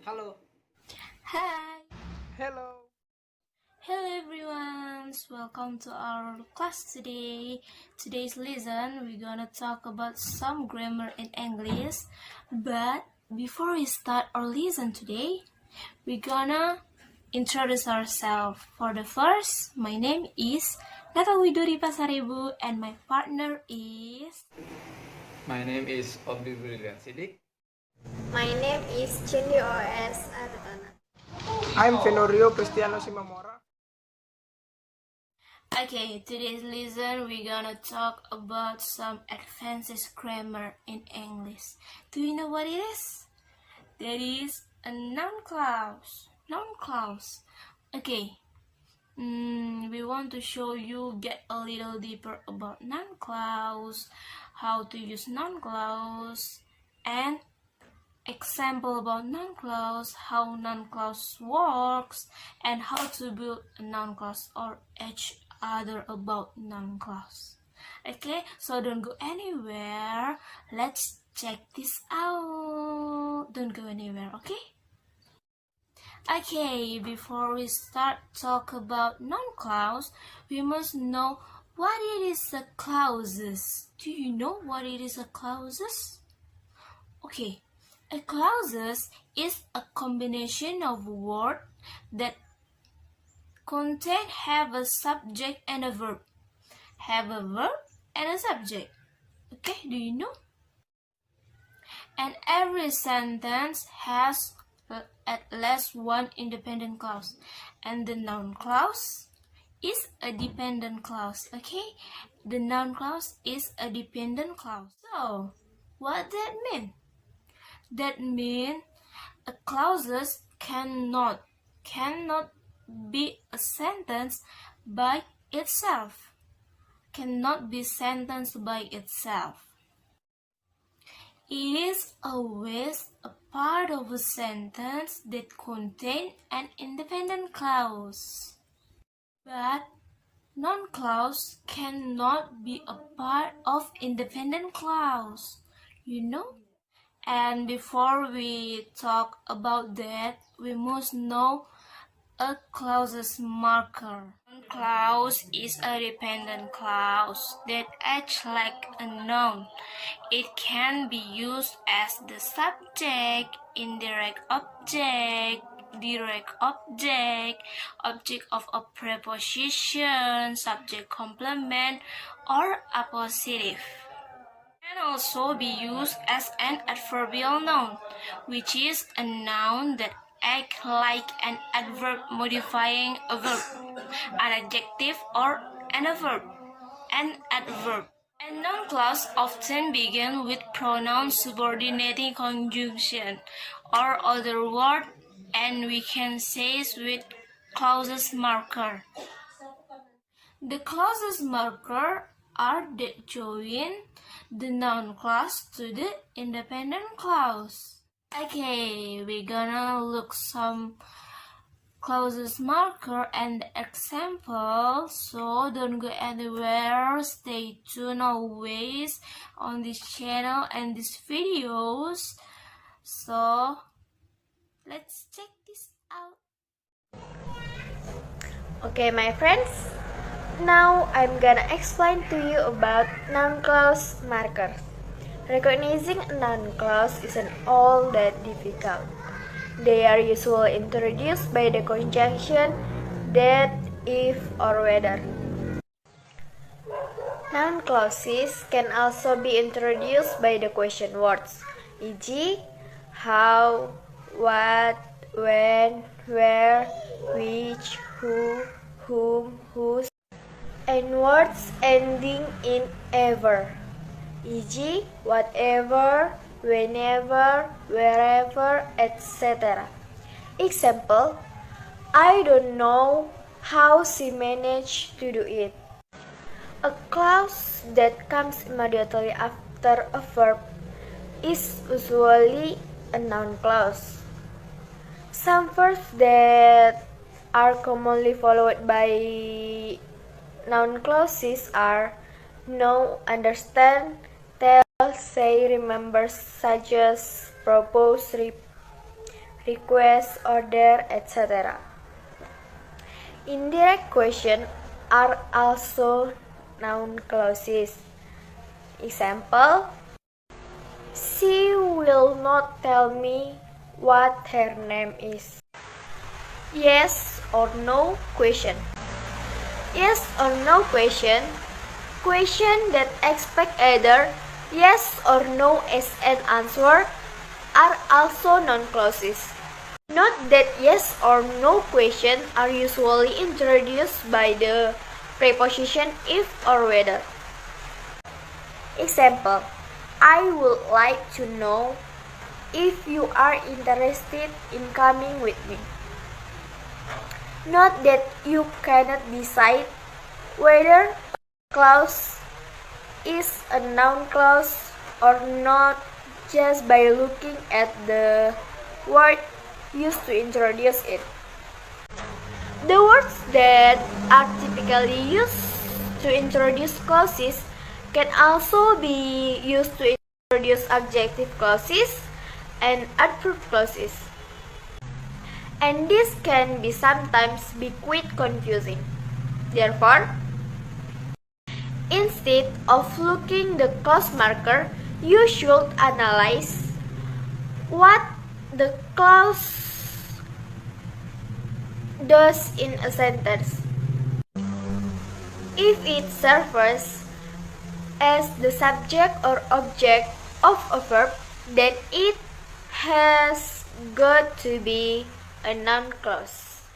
Hello. Hi. Hello. Hello everyone. Welcome to our class today. Today's lesson we're gonna talk about some grammar in English. But before we start our lesson today, we're gonna introduce ourselves. For the first, my name is Natal Widuri Pasaribu and my partner is... My name is Obi Berillian Sidik. My name is O.S Aritonang. I'm Fenorio, Kristiano, Simamora. Okay, today's lesson we're gonna talk about some advanced grammar in English. Do you know what it is? That is a noun clause. Noun clause. Okay. We want to show you get a little deeper about noun clause, how to use noun clause, and example about noun clause, how noun clause works, and how to build a noun clause or each other about noun clause. Okay, so don't go anywhere. Let's check this out. Don't go anywhere, okay? Okay, before we start talk about noun clause, we must know what it is a clauses. Do you know what it is a clauses? Okay. A clauses is a combination of words that have a subject and a verb. Have a verb and a subject. Okay, do you know? And every sentence has at least one independent clause. And the noun clause is a dependent clause. Okay, the noun clause is a dependent clause. So, what that mean? That means a clauses cannot be a sentence by itself. Cannot be sentenced by itself. It is always a part of a sentence that contains an independent clause. But noun clause cannot be a part of independent clause. You know? And before we talk about that, we must know a clause's marker. Noun clause is a dependent clause that acts like a noun. It can be used as the subject, indirect object, direct object, object of a preposition, subject complement, or appositive. Can also be used as an adverbial noun, which is a noun that acts like an adverb modifying a verb, an adjective or an adverb, an adverb. And noun clause often begin with pronoun subordinating conjunction or other word, and we can say with clauses marker. The clauses marker are that join the noun clause to the independent clause. Okay, we're gonna look some clauses marker and example, so don't go anywhere. Stay tuned always on this channel and these videos. So let's check this out. Okay, my friends. Now I'm gonna explain to you about noun clause markers. Recognizing a noun clause isn't all that difficult. They are usually introduced by the conjunction that, if, or whether. Noun clauses can also be introduced by the question words, e.g., how, what, when, where, which, who, whom, whose, and words ending in ever, e.g., whatever, whenever, wherever, etc. Example, I don't know how she managed to do it. A clause that comes immediately after a verb is usually a noun clause. Some verbs that are commonly followed by noun clauses are know, understand, tell, say, remember, suggest, propose, request, order, etc. Indirect questions are also noun clauses. Example, she will not tell me what her name is. Yes or no question. Yes or no question that expect either yes or no as an answer are also noun clauses. Note that yes or no questions are usually introduced by the preposition if or whether. Example, I would like to know if you are interested in coming with me. Note that you cannot decide whether a clause is a noun clause or not just by looking at the word used to introduce it. The words that are typically used to introduce clauses can also be used to introduce adjective clauses and adverb clauses. And this can be sometimes be quite confusing. Therefore, instead of looking the clause marker, you should analyze what the clause does in a sentence. If it serves as the subject or object of a verb, then it has got to be a noun clause.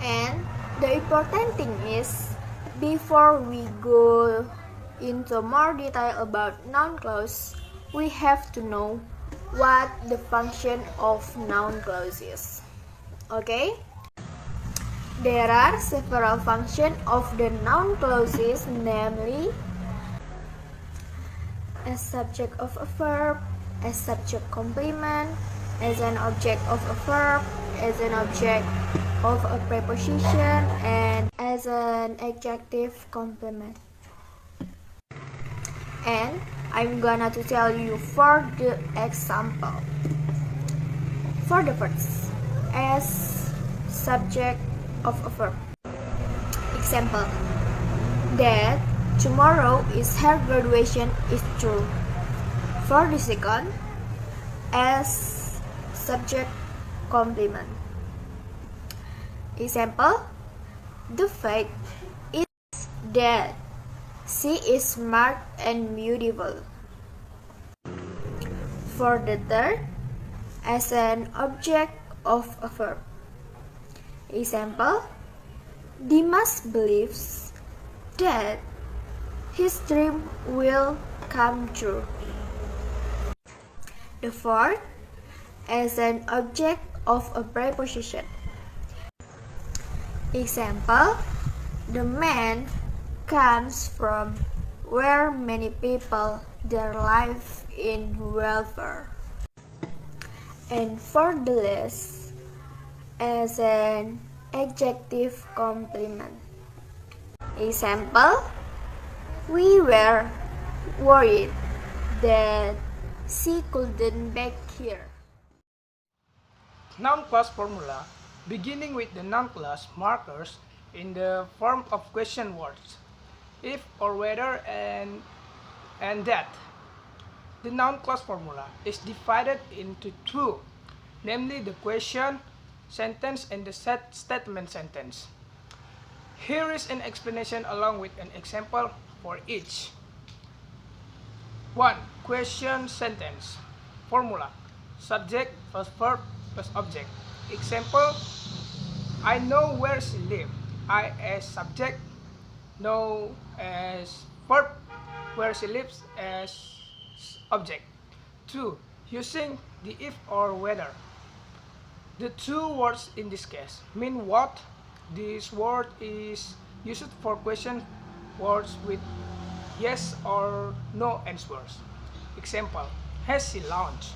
And the important thing is, before we go into more detail about noun clause, we have to know what the function of noun clause is. Okay? There are several functions of the noun clauses, namely as subject of a verb, as subject complement, as an object of a verb, as an object of a preposition, and as an adjective complement. And I'm gonna to tell you for the example. For the first, as subject of a verb. Example, that tomorrow is her graduation is true. For the second, as subject complement. Example, the fact is that she is smart and beautiful. For the third, as an object of a verb. Example, Dimas believes that his dream will come true. The fourth, as an object of a preposition. Example, the man comes from where many people their life in welfare. And for the last, as an adjective complement. Example, we were worried that she couldn't bake here. Noun clause formula, beginning with the noun clause markers in the form of question words, if or whether and that. The noun clause formula is divided into two, namely the question sentence and the statement sentence. Here is an explanation along with an example for each. 1. Question sentence. Formula. Subject plus verb plus object. Example, I know where she lives. I as subject, know as verb, where she lives as object. 2. Using the if or whether. The two words in this case mean what? This word is used for question words with yes or no answers. Example, has she lunch?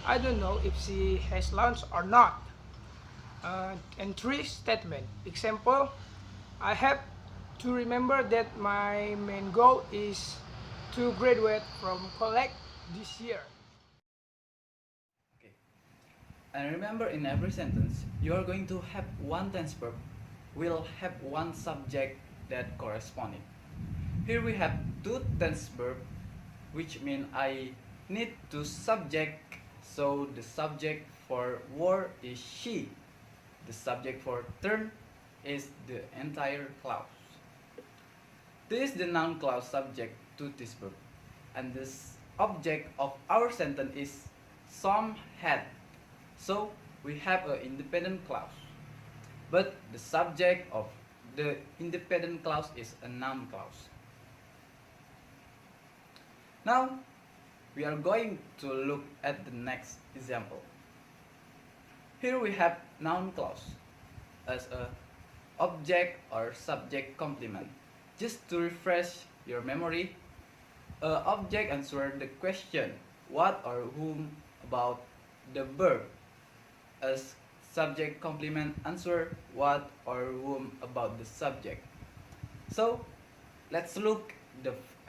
I don't know if she has lunch or not. And 3. Statement. Example, I have to remember that my main goal is to graduate from college this year. And remember, in every sentence, you are going to have one tense verb will have one subject that corresponding. Here we have two tense verb, which mean I need two subject, so the subject for word is she. The subject for turn is the entire clause. This is the noun clause subject to this verb, and this object of our sentence is some had. So we have an independent clause, but the subject of the independent clause is a noun clause. Now we are going to look at the next example. Here we have noun clause as a object or subject complement. Just to refresh your memory, object answer the question what or whom about the verb. As subject complement answer what or whom about the subject. So let's look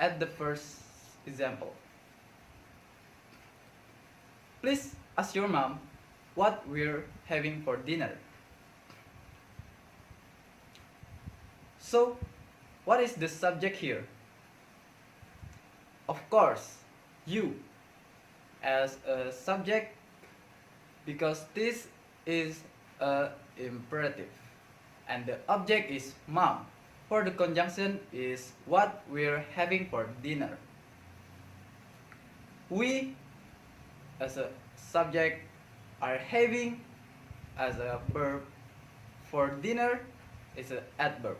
at the first example. Please ask your mom what we're having for dinner. So what is the subject here? Of course, you as a subject, because this is a imperative, and the object is mom. For the conjunction is what we're having for dinner. We as a subject are having as a verb. For dinner is an adverb.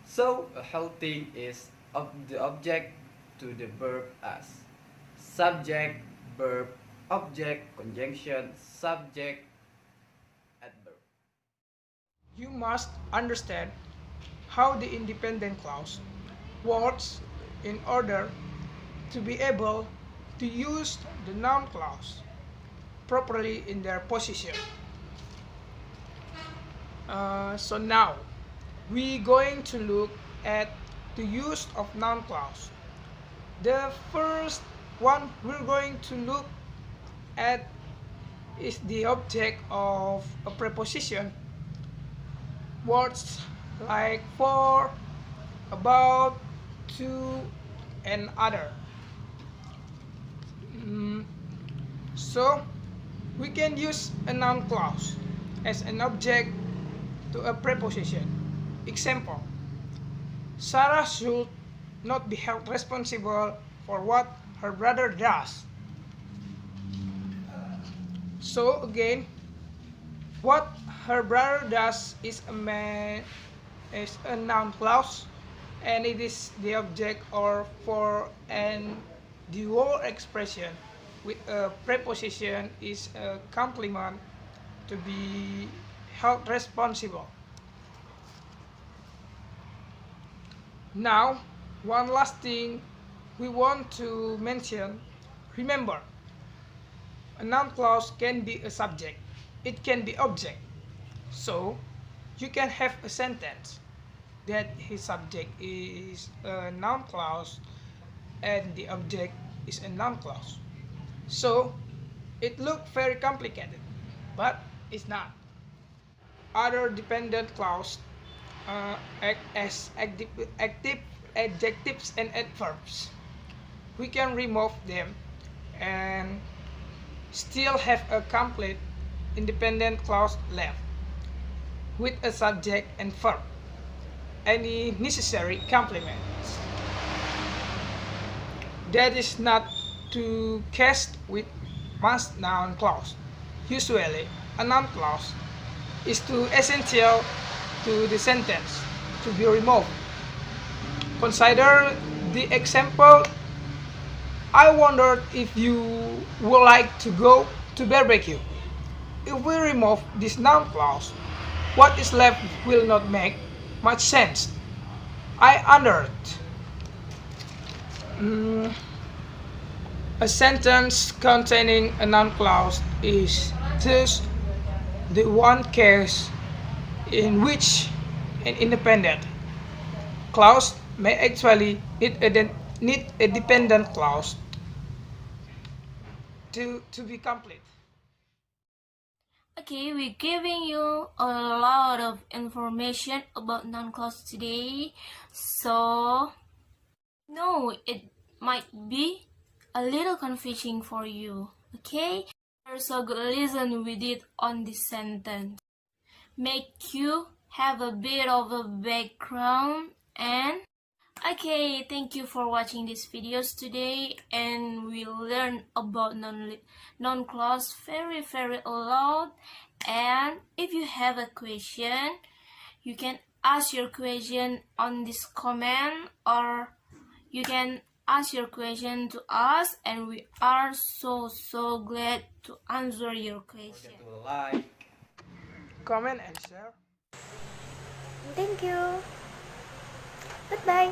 So a whole thing is of the object to the verb as subject, verb, object, conjunction, subject, adverb. You must understand how the independent clause works in order to be able to use the noun clause properly in their position. So now we're going to look at the use of noun clause. The first one we're going to look at is the object of a preposition. Words like for, about, to, and other. So we can use a noun clause as an object to a preposition. Example: Sarah should not be held responsible for what her brother does. So again, what her brother does is a noun clause, and it is the object or for, and the whole expression with a preposition is a complement to be held responsible. Now, one last thing we want to mention. Remember, a noun clause can be a subject, it can be object. So you can have a sentence that his subject is a noun clause and the object is a noun clause. So it looks very complicated, but it's not. Other dependent clause act as active adjectives and adverbs. We can remove them and still have a complete independent clause left with a subject and verb, any necessary complements. That is not the case with most noun clause. Usually, a noun clause is too essential to the sentence to be removed. Consider the example: I wondered if you would like to go to barbecue. If we remove this noun clause, what is left will not make much sense. I wondered. A sentence containing a noun clause is thus the one case in which an independent clause may actually need a dependent clause to be complete. Okay, we're giving you a lot of information about noun clause today, so no, it might be a little confusing for you. Okay, so good listen with it on this sentence. Make you have a bit of a background and okay, thank you for watching these videos today, and we learn about noun clause very a lot. And if you have a question, you can ask your question on this comment, or you can ask your question to us, and we are so glad to answer your question. Don't forget to like, Comment and share. Thank you. Goodbye.